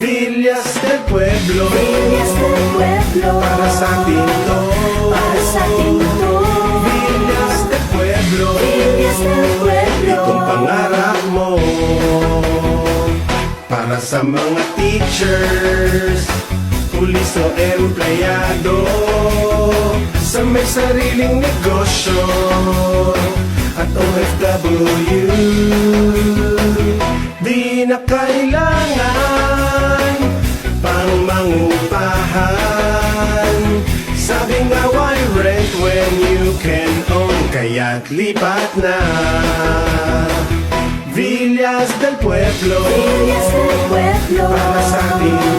Villas del Pueblo, Villas del Pueblo, para sa atin to, para sa atin to. Villas del Pueblo, Villas del Pueblo, itong pangarap mo. Para sa mga teachers, pulis o empleyado, sa may sariling negosyo at OFW, di na kailangan pang mangupahan. Sabi nga, why rent when you can own? Kaya't lipat na. Villas del Pueblo, Villas del Pueblo, para sa atin